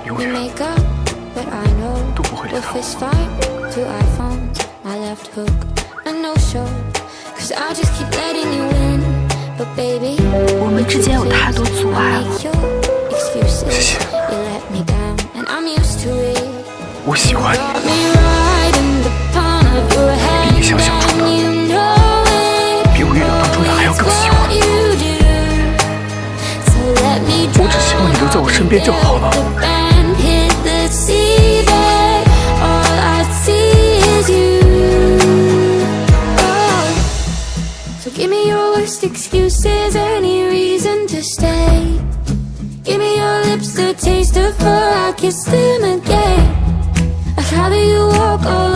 永远都不会离开我们之间有太多阻碍了。谢谢，我喜欢你，比你想象中的，比我预料当中的还要更喜欢。我只希望你留在我身边就好了。Give me your worst excuses, any reason to stay. Give me your lips, the taste of her, I kiss them again. I'd rather you walk all